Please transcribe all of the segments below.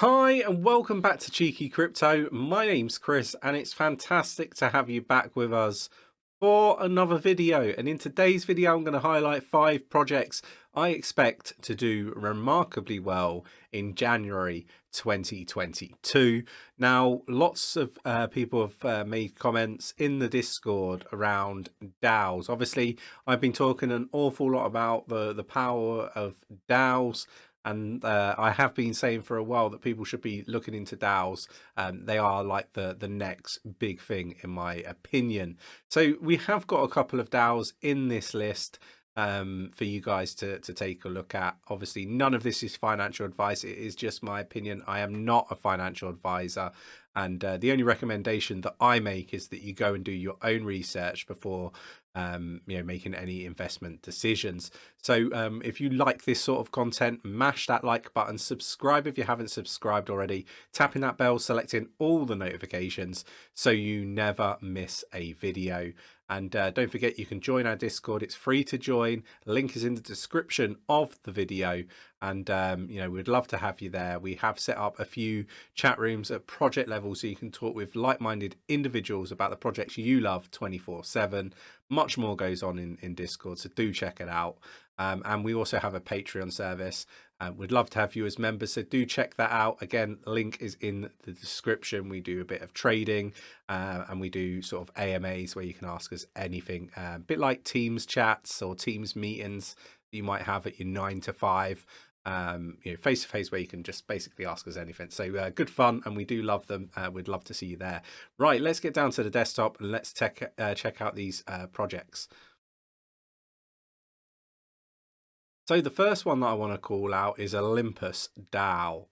Hi and welcome back to Cheeky Crypto. My name's Chris and it's fantastic to have you back with us for another video. And in today's video, I'm going to highlight 5 projects I expect to do remarkably well in January 2022. Now, lots of people have made comments in the Discord around DAOs. Obviously, I've been talking an awful lot about the power of DAOs. And I have been saying for a while that people should be looking into DAOs. They are like the next big thing, in my opinion. So we have got a couple of DAOs in this list for you guys to take a look at. Obviously, none of this is financial advice. It is just my opinion. I am not a financial advisor. And the only recommendation that I make is that you go and do your own research before making any investment decisions. So if you like this sort of content, mash that like button, subscribe if you haven't subscribed already, tapping that bell, selecting all the notifications so you never miss a video. And don't forget, you can join our Discord. It's free to join. Link is in the description of the video. And, we'd love to have you there. We have set up a few chat rooms at project level so you can talk with like-minded individuals about the projects you love 24/7. Much more goes on in Discord, so do check it out. And we also have a Patreon service. We'd love to have you as members, so do check that out. Again, link is in the description. We do a bit of trading and we do sort of AMAs where you can ask us anything, a bit like Teams chats or Teams meetings that you might have at your 9 to 5. Face to face, where you can just basically ask us anything. So good fun, and we do love them. We'd love to see you there. Right, let's get down to the desktop and let's check out these projects. So the first one that I want to call out is Olympus DAO.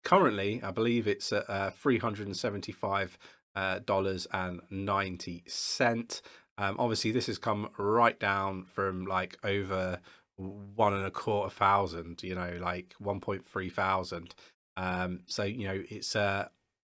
Currently, I believe it's at $375.90. Obviously, this has come right down from like over 1,250, like 1.3 thousand.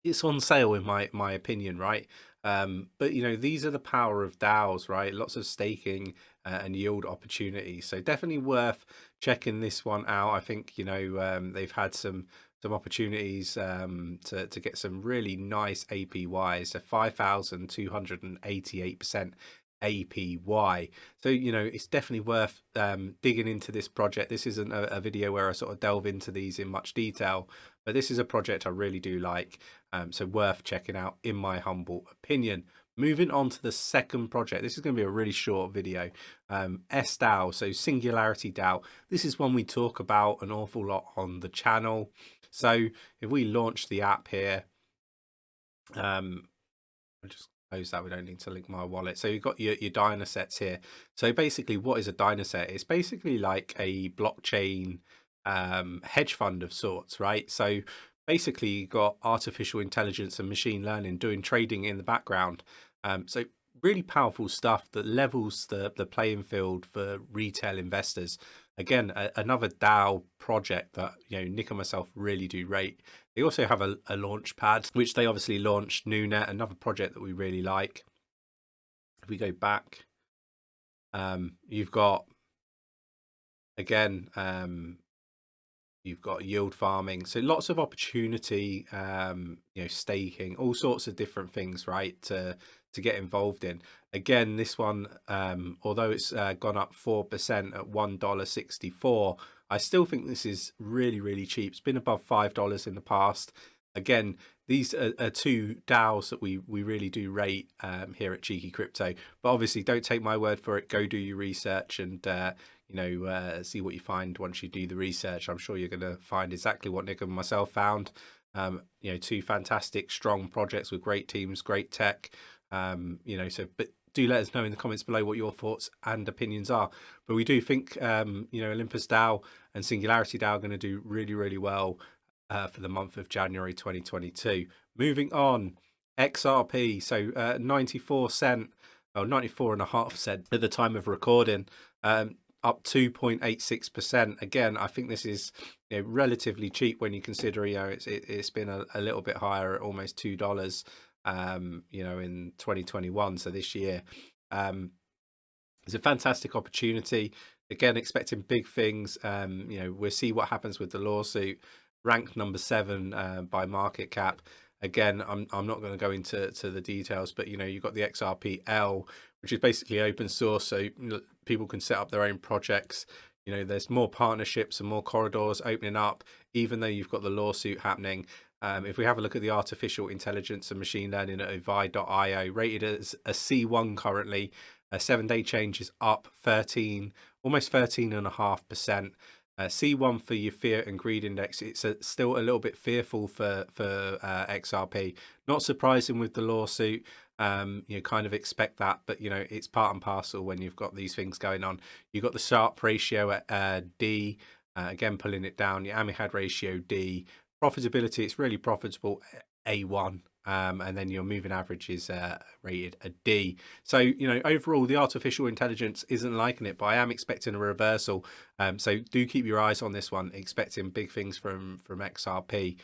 It's on sale in my opinion, right? But these are the power of DAOs, right? Lots of staking and yield opportunities, so definitely worth checking this one out. I think they've had some opportunities to get some really nice APYs, so 5,288% APY. So it's definitely worth digging into this project. This isn't a video where I sort of delve into these in much detail, but this is a project I really do like, so worth checking out in my humble opinion. Moving on to the second project. This is going to be a really short video. DAO, so Singularity DAO. This is one we talk about an awful lot on the channel. So if we launch the app here, I'll just close that. We don't need to link my wallet. So you've got your Dynasets here. So basically, what is a Dynaset? It's basically like a blockchain hedge fund of sorts, right? So basically, you've got artificial intelligence and machine learning doing trading in the background. So really powerful stuff that levels the playing field for retail investors. Again, another DAO project that Nick and myself really do rate. They also have a launch pad, which they obviously launched. Newnet, another project that we really like. If we go back, you've got again, you've got yield farming, so lots of opportunity, staking, all sorts of different things, right, to get involved in. Again, this one, although it's gone up 4% at $1.64, I still think this is really, really cheap. It's been above $5 in the past. Again, these are 2 DAOs that we really do rate here at Cheeky Crypto. But obviously, don't take my word for it. Go do your research and see what you find once you do the research. I'm sure you're going to find exactly what Nick and myself found. 2 fantastic, strong projects with great teams, great tech. But do let us know in the comments below what your thoughts and opinions are. But we do think, Olympus DAO and Singularity DAO are going to do really, really well for the month of January 2022. Moving on, XRP, so 94 cent, or 94.5 cent at the time of recording, up 2.86%. Again, I think this is relatively cheap when you consider it's been a little bit higher at almost $2 in 2021, so this year. It's a fantastic opportunity. Again, expecting big things. We'll see what happens with the lawsuit. Ranked number 7 by market cap. Again, I'm not going to go into the details, but you've got the 𝗕𝗓𝗪, which is basically open source, so people can set up their own projects. There's more partnerships and more corridors opening up, even though you've got the lawsuit happening. If we have a look at the artificial intelligence and machine learning at advice.io, rated as a C1 currently, a 7-day change is up almost 13.5%. C1 for your fear and greed index. It's still a little bit fearful for XRP. Not surprising with the lawsuit. You kind of expect that, but it's part and parcel when you've got these things going on. You've got the Sharpe ratio at D, again pulling it down. Your Amichad ratio D. Profitability, it's really profitable, A1. And then your moving average is rated a D. So overall the artificial intelligence isn't liking it, but I am expecting a reversal. So do keep your eyes on this one, expecting big things from XRP.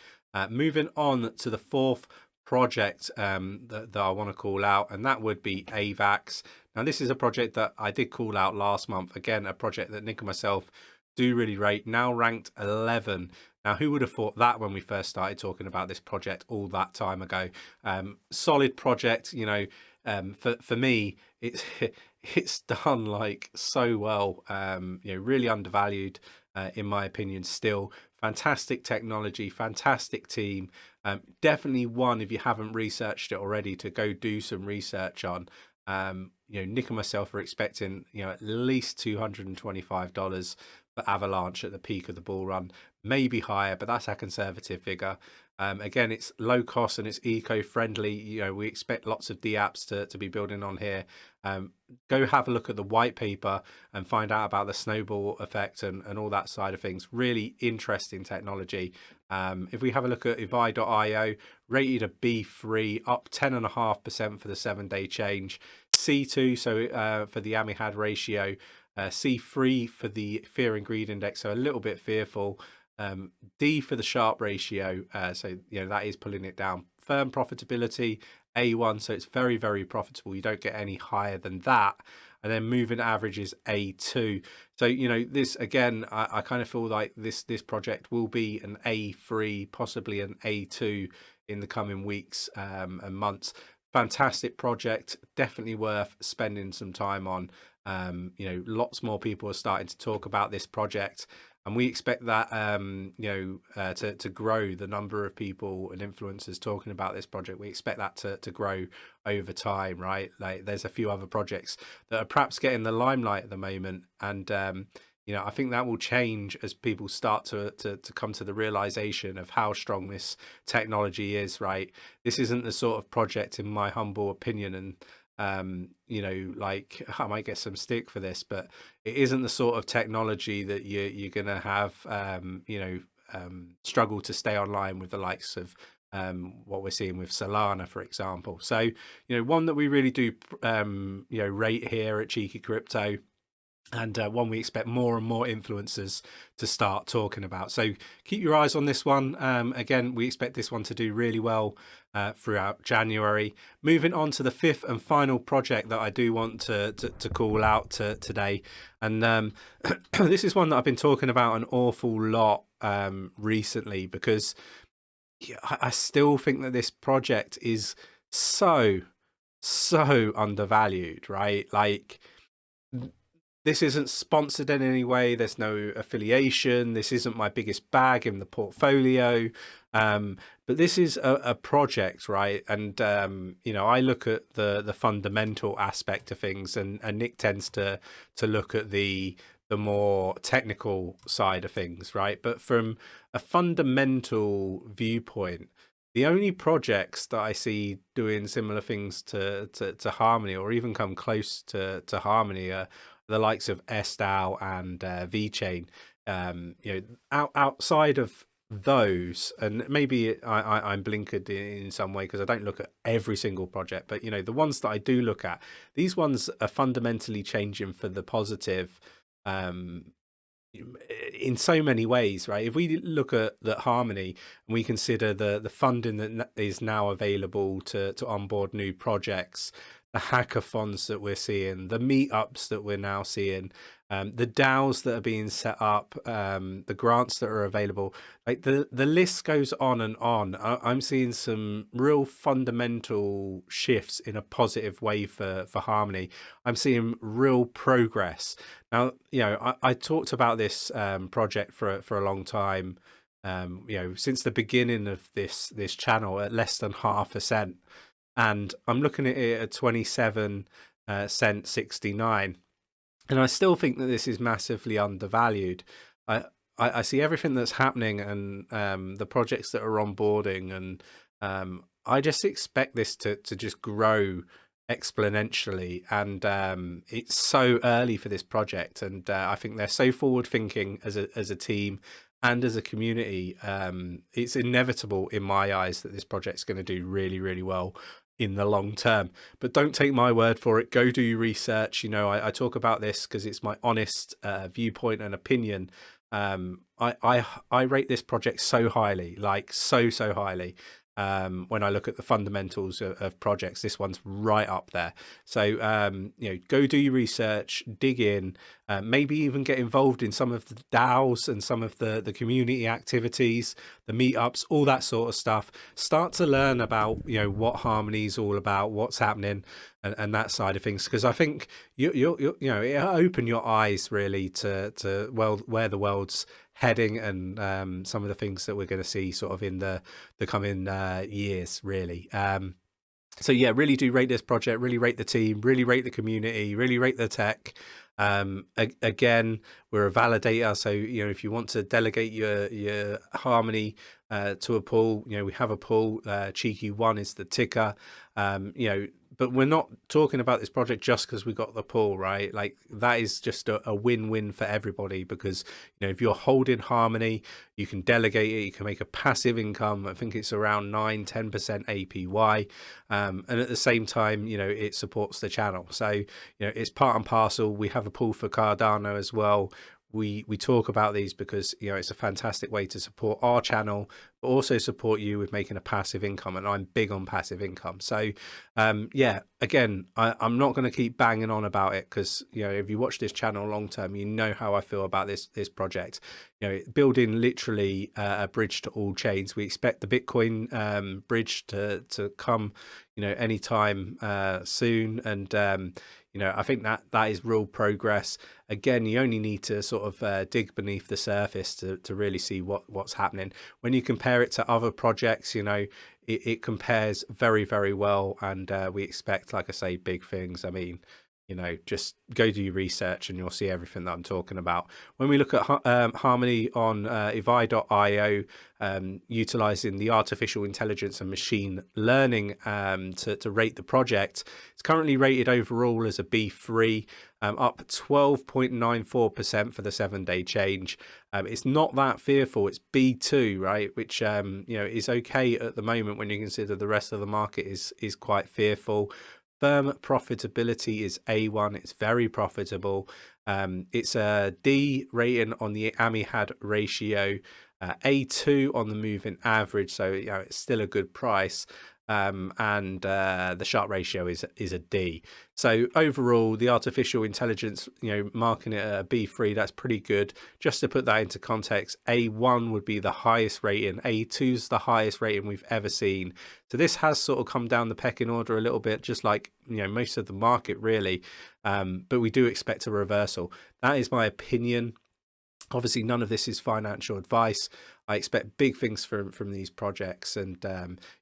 Moving on to the 4th project that I want to call out, and that would be AVAX. Now this is a project that I did call out last month. Again, a project that Nick and myself do really rate, now ranked 11. Now, who would have thought that when we first started talking about this project all that time ago? Solid project, for me, it's done like so well, really undervalued in my opinion still. Fantastic technology, fantastic team. Definitely one, if you haven't researched it already, to go do some research on. Nick and myself are expecting, at least $225 for Avalanche at the peak of the bull run, maybe higher, but that's our conservative figure. Again, it's low cost and it's eco-friendly. We expect lots of dApps to be building on here. Go have a look at the white paper and find out about the snowball effect and all that side of things. Really interesting technology. If we have a look at advice.io, rated a B3, up 10.5% for the 7-day change. C2, so for the Amichad ratio, C3 for the fear and greed index, so a little bit fearful. D for the Sharpe ratio, so that is pulling it down. Firm profitability, A1, so it's very, very profitable. You don't get any higher than that. And then moving average is A2. So this again, I kind of feel like this project will be an A3, possibly an A2 in the coming weeks and months. Fantastic project, definitely worth spending some time on. Lots more people are starting to talk about this project, and we expect that to grow. The number of people and influencers talking about this project, we expect that to grow over time, right? Like there's a few other projects that are perhaps getting the limelight at the moment, and I think that will change as people start to come to the realization of how strong this technology is, right? This isn't the sort of project, in my humble opinion, and like I might get some stick for this, but it isn't the sort of technology that you're gonna have struggle to stay online with the likes of what we're seeing with Solana, for example. So one that we really do rate here at Cheeky Crypto, and one we expect more and more influencers to start talking about. So keep your eyes on this one. Again, we expect this one to do really well throughout January. Moving on to the 5th and final project that I do want to call out today. And this is one that I've been talking about an awful lot recently, because I still think that this project is so undervalued, right? Like, this isn't sponsored in any way. There's no affiliation. This isn't my biggest bag in the portfolio. But this is a project, right? And, I look at the fundamental aspect of things, and Nick tends to look at the more technical side of things, right? But from a fundamental viewpoint, the only projects that I see doing similar things to Harmony, or even come close to Harmony, are the likes of DAO and VeChain. Outside of those, and maybe I'm blinkered in some way because I don't look at every single project, but the ones that I do look at, these ones are fundamentally changing for the positive in so many ways, right? If we look at Harmony and we consider the funding that is now available to onboard new projects, the hackathons that we're seeing, the meetups that we're now seeing, the DAOs that are being set up, the grants that are available. Like the list goes on and on. I'm seeing some real fundamental shifts in a positive way for Harmony. I'm seeing real progress. Now, you know, I talked about this project for a long time. You know, since the beginning of this channel at less than 0.5%, and I'm looking at it at 27 cent 69, and I still think that this is massively undervalued. I see everything that's happening, and the projects that are onboarding, and I just expect this to just grow exponentially. And it's so early for this project, and I think they're so forward thinking as a team and as a community. It's inevitable in my eyes that this project's going to do really, really well in the long term. But don't take my word for it. Go do your research. You know, I talk about this because it's my honest viewpoint and opinion. I rate this project so highly, like so highly. When I look at the fundamentals of projects, this one's right up there. So you know, go do your research, dig in, maybe even get involved in some of the DAOs and some of the community activities, the meetups, all that sort of stuff. Start to learn about, you know, what Harmony is all about, what's happening, and that side of things, because I think you know, it'll open your eyes really to well, where the world's heading, and some of the things that we're going to see sort of in the coming years, really. So yeah, really do rate this project, really rate the team, really rate the community, really rate the tech. Again, we're a validator, so you know, if you want to delegate your Harmony to a pool, you know, we have a pool. 𝗕𝗘𝗪𝗏 is the ticker. You know, but we're not talking about this project just because we got the pool, right? Like that is just a win-win for everybody, because you know, if you're holding Harmony, you can delegate it, you can make a passive income. I think it's around 9-10% APY, and at the same time, you know, it supports the channel. So you know, it's part and parcel. We have a pool for Cardano as well. We talk about these because, you know, it's a fantastic way to support our channel, but also support you with making a passive income, and I'm big on passive income. So yeah, again, I'm not going to keep banging on about it, because you know, if you watch this channel long term, you know how I feel about this project. You know, building literally a bridge to all chains. We expect the Bitcoin bridge to come, you know, anytime soon, and you know, I think that is real progress. Again, you only need to sort of dig beneath the surface to really see what's happening. When you compare it to other projects, you know, it compares very, very well, and we expect, like I say, big things. I mean, you know, just go do your research and you'll see everything that I'm talking about. When we look at Harmony on advice.io, utilizing the artificial intelligence and machine learning to rate the project, it's currently rated overall as a B3, up 12.94% for the 7-day change. It's not that fearful. It's B2, right, which you know, is okay at the moment when you consider the rest of the market is quite fearful. Firm profitability is A1. It's very profitable. It's a D rating on the AMI-HAD ratio, A2 on the moving average. So you know, it's still a good price. And the Sharpe ratio is a D. So overall, the artificial intelligence, you know, marking it at a B3, that's pretty good. Just to put that into context, A1 would be the highest rating, A2 is the highest rating we've ever seen. So this has sort of come down the pecking order a little bit, just like, you know, most of the market really. But we do expect a reversal. That is my opinion. Obviously, none of this is financial advice. I expect big things from these projects, and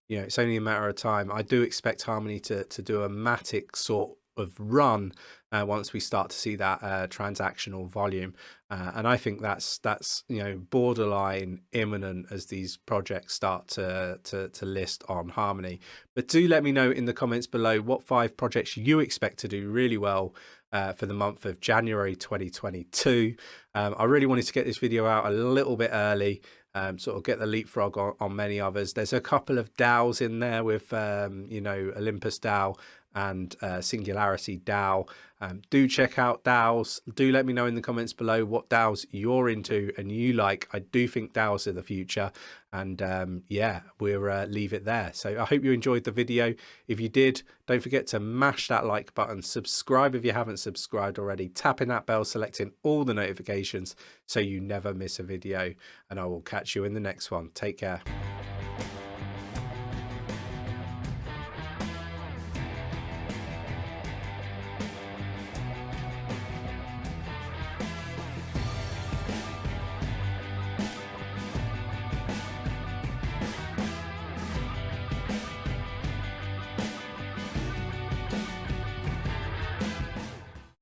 you know, it's only a matter of time. I do expect Harmony to do a matic sort of run once we start to see that transactional volume, and I think that's you know, borderline imminent as these projects start to list on Harmony. But do let me know in the comments below what 5 projects you expect to do really well for the month of January 2022. I really wanted to get this video out a little bit early, sort of get the leapfrog on many others. There's a couple of DAOs in there with you know, Olympus DAO and Singularity DAO. Do check out DAOs. Do let me know in the comments below what DAOs you're into and you like. I do think DAOs are the future, and yeah, we'll leave it there. So I hope you enjoyed the video. If you did, don't forget to mash that like button, subscribe if you haven't subscribed already, tapping that bell, selecting all the notifications so you never miss a video, and I will catch you in the next one. Take care.